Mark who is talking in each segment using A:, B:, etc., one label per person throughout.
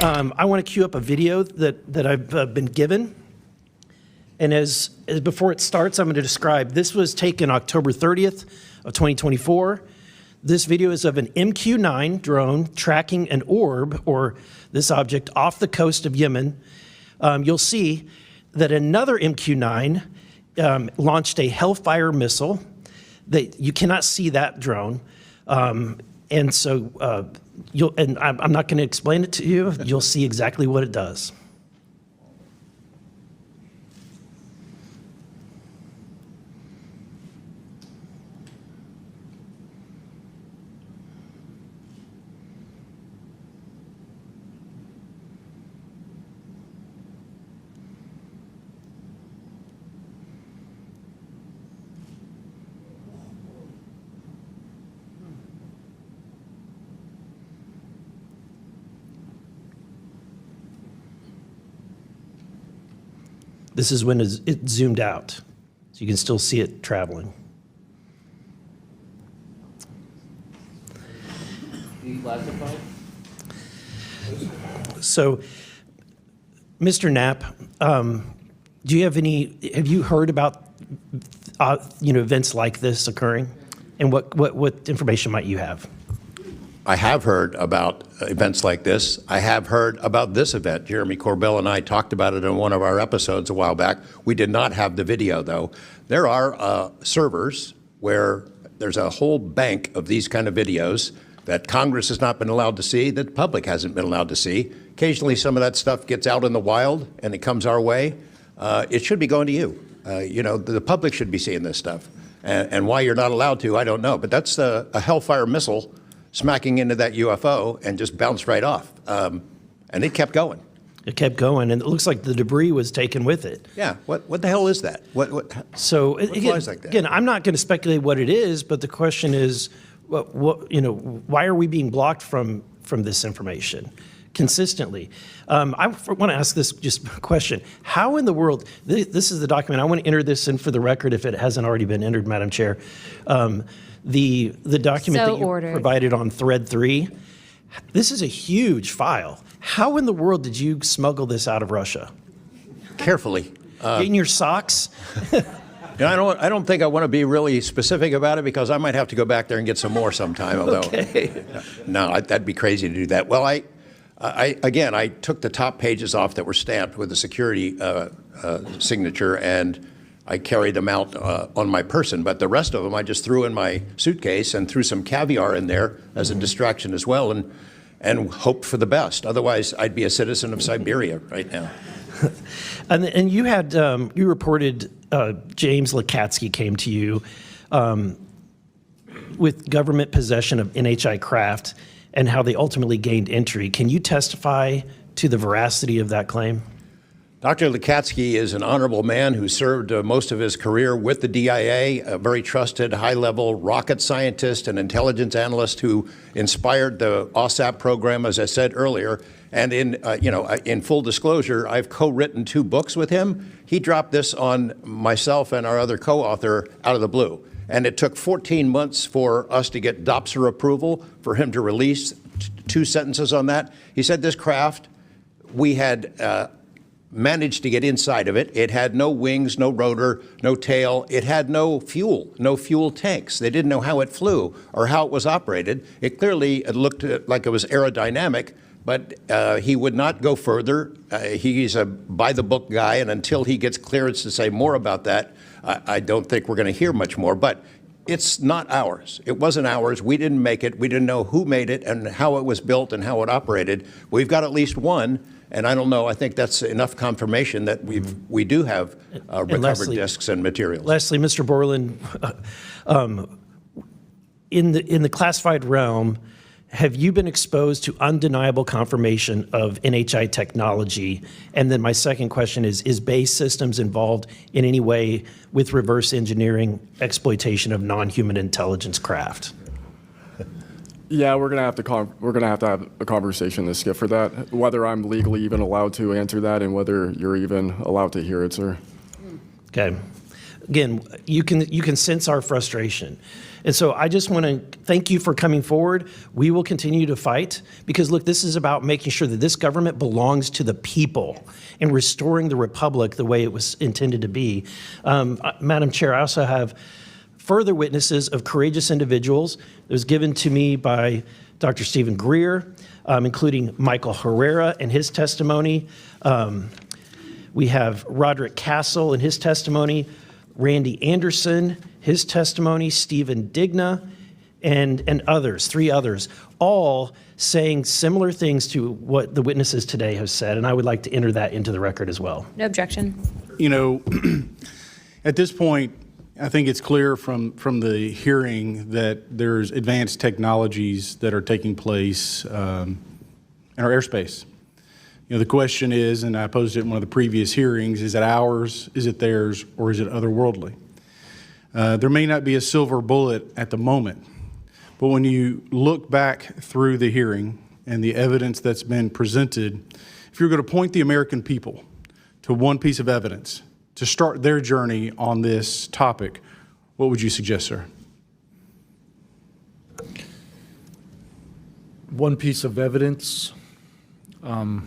A: I want to cue up a video that I've been given. And as before it starts, I'm going to describe, this was taken October 30th of 2024. This video is of an MQ-9 drone tracking an orb, or this object, off the coast of Yemen. You'll see that another MQ-9 launched a Hellfire missile. You cannot see that drone. And so I'm not going to explain it to you. You'll see exactly what it does. This is when it zoomed out, so you can still see it traveling.
B: Declassified?
A: So, Mr. Knapp, do you have you heard about events like this occurring? And what information might you have?
C: I have heard about events like this. I have heard about this event. Jeremy Corbell and I talked about it in one of our episodes a while back. We did not have the video, though. There are servers where there's a whole bank of these kind of videos that Congress has not been allowed to see, that the public hasn't been allowed to see. Occasionally, some of that stuff gets out in the wild, and it comes our way. It should be going to you. The public should be seeing this stuff. And why you're not allowed to, I don't know. But that's a Hellfire missile smacking into that UFO and just bounced right off. And it kept going.
A: It kept going, and it looks like the debris was taken with it.
C: Yeah, what the hell is that? What flies like that?
A: Again, I'm not going to speculate what it is, but the question is, why are we being blocked from this information consistently? I want to ask this just question. How in the world, this is the document, I want to enter this in for the record if it hasn't already been entered, Madam Chair. The document that you provided on thread 3, this is a huge file. How in the world did you smuggle this out of Russia?
C: Carefully.
A: In your socks?
C: I don't think I want to be really specific about it because I might have to go back there and get some more sometime. Although,
A: okay.
C: No, that'd be crazy to do that. Well, I took the top pages off that were stamped with a security signature, and I carried them out on my person, but the rest of them I just threw in my suitcase and threw some caviar in there as a distraction as well, and hoped for the best. Otherwise, I'd be a citizen of Siberia right now.
A: And you had you reported James Lakatsky came to you with government possession of NHI craft and how they ultimately gained entry. Can you testify to the veracity of that claim?
C: Dr. Lakatsky is an honorable man who served most of his career with the DIA, a very trusted, high-level rocket scientist and intelligence analyst who inspired the OSAP program, as I said earlier. And in full disclosure, I've co-written 2 books with him. He dropped this on myself and our other co-author out of the blue. And it took 14 months for us to get DOPSR approval for him to release 2 sentences on that. He said this craft, we had managed to get inside of it. It had no wings, no rotor, no tail. It had no fuel tanks. They didn't know how it flew or how it was operated. It clearly looked like it was aerodynamic, but he would not go further. He's a by-the-book guy, and until he gets clearance to say more about that, I don't think we're going to hear much more. But it's not ours. It wasn't ours. We didn't make it. We didn't know who made it and how it was built and how it operated. We've got at least one. And I don't know, I think that's enough confirmation that we do have recovered disks and materials.
A: Lastly, Mr. Borland, in the classified realm, have you been exposed to undeniable confirmation of NHI technology? And then my second question is Base Systems involved in any way with reverse engineering exploitation of non-human intelligence craft?
D: Yeah, we're gonna have to have a conversation this Skip for that. Whether I'm legally even allowed to answer that, and whether you're even allowed to hear it, sir.
A: Okay. Again, you can sense our frustration, And so I just want to thank you for coming forward. We will continue to fight because, look, this is about making sure that this government belongs to the people and restoring the republic the way it was intended to be. Madam Chair, I also have further witnesses of courageous individuals. It was given to me by Dr. Stephen Greer, including Michael Herrera and his testimony. We have Roderick Castle and his testimony, Randy Anderson, his testimony, Stephen Digna, and others, 3 others, all saying similar things to what the witnesses today have said, and I would like to enter that into the record as well.
B: No objection.
E: You know, at this point, I think it's clear from the hearing that there's advanced technologies that are taking place in our airspace. You know, the question is, and I posed it in one of the previous hearings, is it ours, is it theirs, or is it otherworldly? There may not be a silver bullet at the moment, but when you look back through the hearing and the evidence that's been presented, if you're going to point the American people to one piece of evidence to start their journey on this topic, what would you suggest, sir?
F: One piece of evidence, I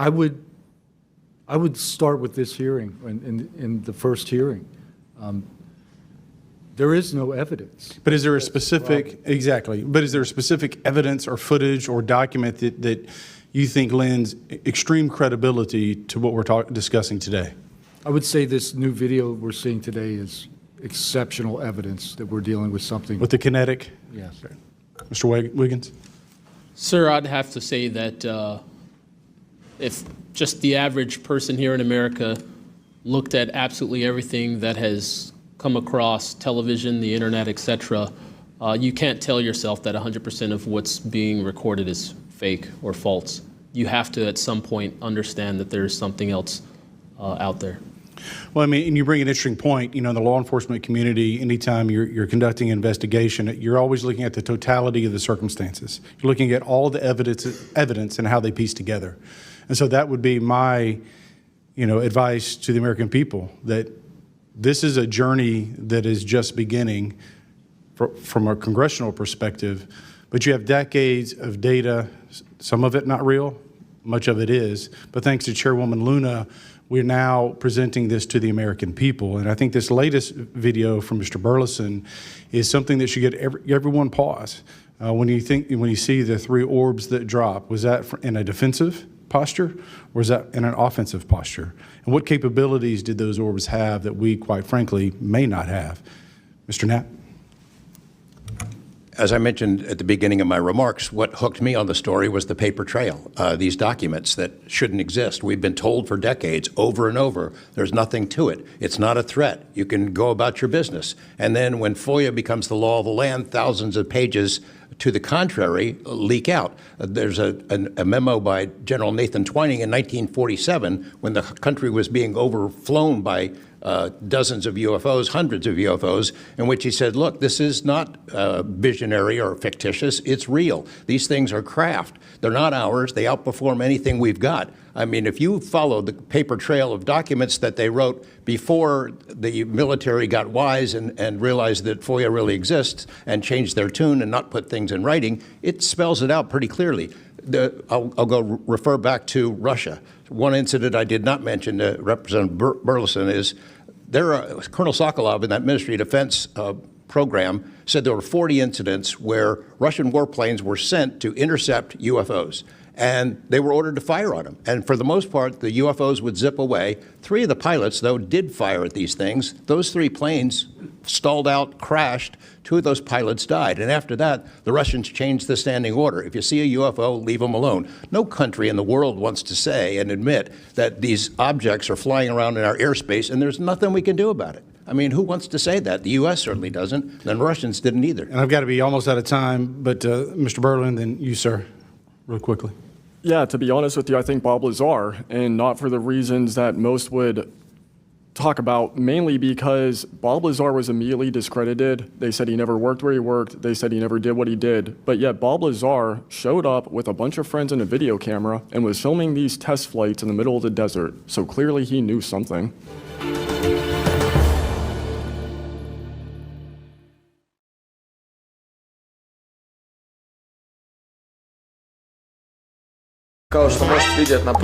F: would start with this hearing, in the first hearing. There is no evidence.
E: But is there a specific, exactly, but is there a specific evidence or footage or document that you think lends extreme credibility to what we're discussing today?
F: I would say this new video we're seeing today is exceptional evidence that we're dealing with something.
E: With the kinetic?
F: Yes.
E: Mr. Wiggins?
G: Sir, I'd have to say that if just the average person here in America looked at absolutely everything that has come across television, the internet, et cetera, you can't tell yourself that 100% of what's being recorded is fake or false. You have to, at some point, understand that there's something else out there.
E: Well, I mean, and you bring an interesting point. You know, in the law enforcement community, anytime you're conducting an investigation, you're always looking at the totality of the circumstances. You're looking at all the evidence and how they piece together. And so that would be my, advice to the American people, that this is a journey that is just beginning from a congressional perspective, but you have decades of data, some of it not real, much of it is, but thanks to Chairwoman Luna, we're now presenting this to the American people. And I think this latest video from Mr. Burleson is something that should get everyone pause. When you see the 3 orbs that drop, was that in a defensive posture, or was that in an offensive posture? And what capabilities did those orbs have that we, quite frankly, may not have? Mr. Knapp?
C: As I mentioned at the beginning of my remarks, what hooked me on the story was the paper trail, these documents that shouldn't exist. We've been told for decades, over and over, there's nothing to it. It's not a threat. You can go about your business. And then when FOIA becomes the law of the land, thousands of pages to the contrary leak out. There's a memo by General Nathan Twining in 1947 when the country was being overflown by dozens of UFOs, hundreds of UFOs, in which he said, look, this is not visionary or fictitious, it's real. These things are craft. They're not ours. They outperform anything we've got. I mean, if you follow the paper trail of documents that they wrote before the military got wise and realized that FOIA really exists and changed their tune and not put things in writing, it spells it out pretty clearly. I'll go refer back to Russia. One incident I did not mention to Representative Burleson is Colonel Sokolov in that Ministry of Defense program said there were 40 incidents where Russian warplanes were sent to intercept UFOs. And they were ordered to fire on them. And for the most part, the UFOs would zip away. 3 of the pilots, though, did fire at these things. Those 3 planes stalled out, crashed. 2 of those pilots died. And after that, the Russians changed the standing order. If you see a UFO, leave them alone. No country in the world wants to say and admit that these objects are flying around in our airspace and there's nothing we can do about it. I mean, who wants to say that? The U.S. certainly doesn't, and the Russians didn't either.
E: And I've got to be almost out of time, but Mr. Berlin, then you, sir, real quickly.
D: Yeah, to be honest with you, I think Bob Lazar, and not for the reasons that most would talk about, mainly because Bob Lazar was immediately discredited. They said he never worked where he worked. They said he never did what he did. But yet Bob Lazar showed up with a bunch of friends and a video camera and was filming these test flights in the middle of the desert. So clearly he knew something.
B: Kao što možete vidjeti na